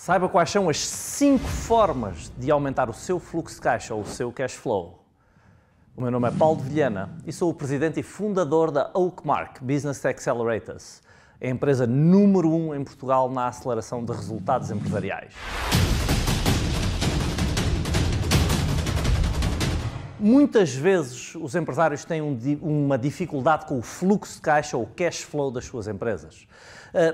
Saiba quais são as 5 formas de aumentar o seu fluxo de caixa ou o seu cash flow. O meu nome é Paulo de Vilhena e sou o presidente e fundador da Oakmark Business Accelerators, a empresa número 1 em Portugal na aceleração de resultados empresariais. Muitas vezes os empresários têm uma dificuldade com o fluxo de caixa ou o cash flow das suas empresas.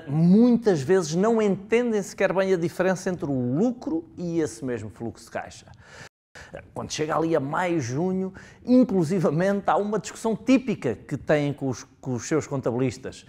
Muitas vezes não entendem sequer bem a diferença entre o lucro e esse mesmo fluxo de caixa. Quando chega ali a maio, junho, inclusivamente há uma discussão típica que têm com os seus contabilistas.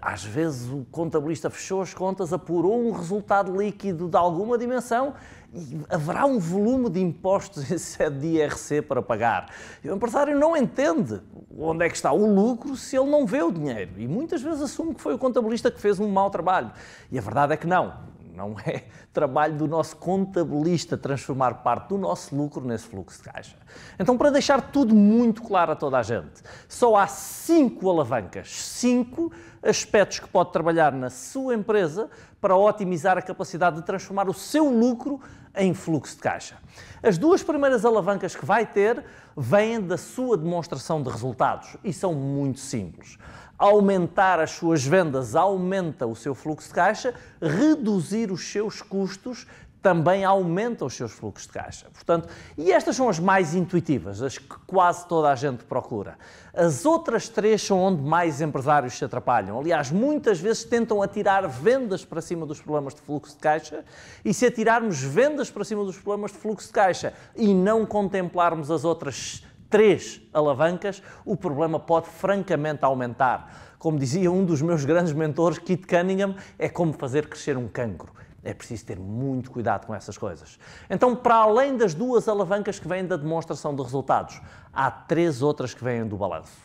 Às vezes o contabilista fechou as contas, apurou um resultado líquido de alguma dimensão e haverá um volume de impostos em sede de IRC para pagar. E o empresário não entende onde é que está o lucro se ele não vê o dinheiro e muitas vezes assume que foi o contabilista que fez um mau trabalho. E a verdade é que não. Não é trabalho do nosso contabilista transformar parte do nosso lucro nesse fluxo de caixa. Então, para deixar tudo muito claro a toda a gente, só há 5 alavancas, 5 aspectos que pode trabalhar na sua empresa para otimizar a capacidade de transformar o seu lucro em fluxo de caixa. As 2 primeiras alavancas que vai ter vêm da sua demonstração de resultados e são muito simples. Aumentar as suas vendas aumenta o seu fluxo de caixa, reduzir os seus custos também aumenta os seus fluxos de caixa. Portanto, e estas são as mais intuitivas, as que quase toda a gente procura. As outras 3 são onde mais empresários se atrapalham. Aliás, muitas vezes tentam atirar vendas para cima dos problemas de fluxo de caixa e se atirarmos vendas para cima dos problemas de fluxo de caixa e não contemplarmos as outras 3 alavancas, o problema pode francamente aumentar. Como dizia um dos meus grandes mentores, Kit Cunningham, é como fazer crescer um cancro. É preciso ter muito cuidado com essas coisas. Então, para além das 2 alavancas que vêm da demonstração de resultados, há 3 outras que vêm do balanço.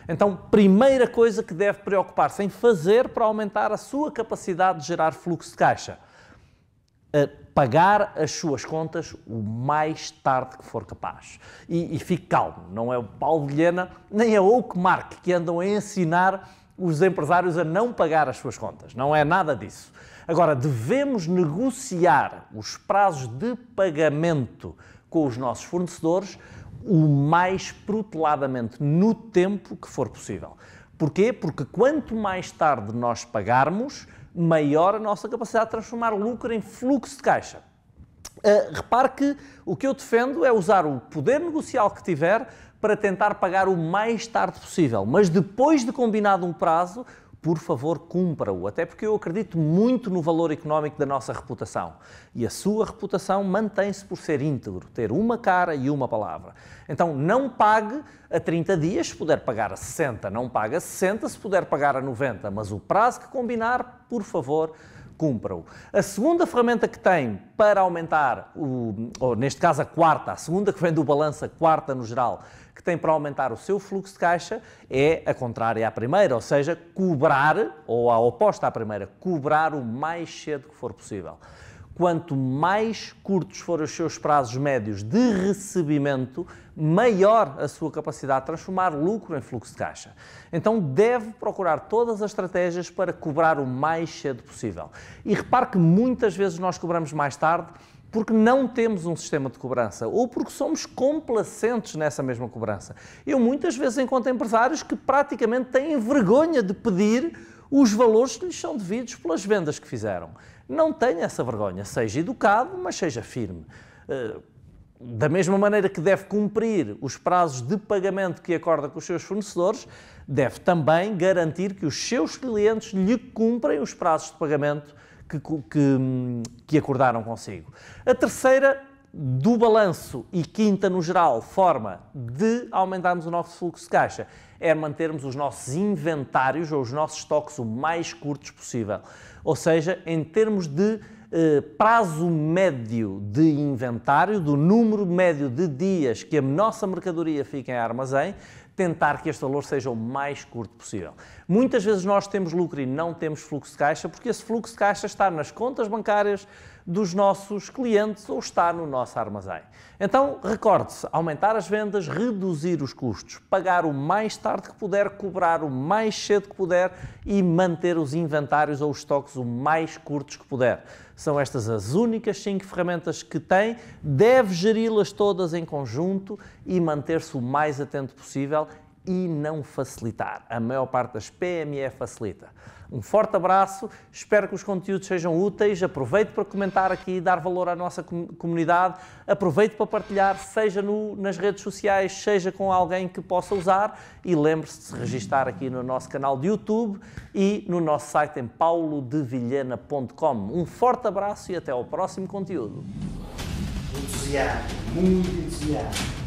Então, primeira coisa que deve preocupar-se em fazer para aumentar a sua capacidade de gerar fluxo de caixa: pagar as suas contas o mais tarde que for capaz. E fique calmo, não é o Paulo Vilhena nem a Oakmark que andam a ensinar os empresários a não pagar as suas contas. Não é nada disso. Agora, devemos negociar os prazos de pagamento com os nossos fornecedores o mais proteladamente no tempo que for possível. Porquê? Porque quanto mais tarde nós pagarmos, maior a nossa capacidade de transformar lucro em fluxo de caixa. Repare que o que eu defendo é usar o poder negocial que tiver para tentar pagar o mais tarde possível, mas depois de combinado um prazo, por favor, cumpra-o, até porque eu acredito muito no valor económico da nossa reputação. E a sua reputação mantém-se por ser íntegro, ter uma cara e uma palavra. Então, não pague a 30 dias se puder pagar a 60, não pague a 60 se puder pagar a 90, mas o prazo que combinar, por favor, cumpra-o. A segunda ferramenta que tem para aumentar, ou neste caso a quarta, a segunda que vem do balanço, a quarta no geral, que tem para aumentar o seu fluxo de caixa é a contrária à primeira, ou seja, cobrar, ou a oposta à primeira, cobrar o mais cedo que for possível. Quanto mais curtos forem os seus prazos médios de recebimento, maior a sua capacidade de transformar lucro em fluxo de caixa. Então deve procurar todas as estratégias para cobrar o mais cedo possível. E repare que muitas vezes nós cobramos mais tarde porque não temos um sistema de cobrança ou porque somos complacentes nessa mesma cobrança. Eu muitas vezes encontro empresários que praticamente têm vergonha de pedir os valores que lhes são devidos pelas vendas que fizeram. Não tenha essa vergonha, seja educado, mas seja firme. Da mesma maneira que deve cumprir os prazos de pagamento que acorda com os seus fornecedores, deve também garantir que os seus clientes lhe cumprem os prazos de pagamento que acordaram consigo. A terceira, do balanço e quinta no geral, forma de aumentarmos o nosso fluxo de caixa é mantermos os nossos inventários ou os nossos estoques o mais curtos possível. Ou seja, em termos de prazo médio de inventário, do número médio de dias que a nossa mercadoria fica em armazém, tentar que este valor seja o mais curto possível. Muitas vezes nós temos lucro e não temos fluxo de caixa porque esse fluxo de caixa está nas contas bancárias dos nossos clientes ou está no nosso armazém. Então, recorde-se, aumentar as vendas, reduzir os custos, pagar o mais tarde que puder, cobrar o mais cedo que puder e manter os inventários ou os estoques o mais curtos que puder. São estas as únicas 5 ferramentas que tem, deve geri-las todas em conjunto e manter-se o mais atento possível e não facilitar. A maior parte das PME facilita. Um forte abraço, espero que os conteúdos sejam úteis, aproveite para comentar aqui e dar valor à nossa comunidade, aproveite para partilhar, seja nas redes sociais, seja com alguém que possa usar e lembre-se de se registar aqui no nosso canal de YouTube e no nosso site em paulodevilhena.com. Um forte abraço e até ao próximo conteúdo. Entusiasmo, muito entusiasmo.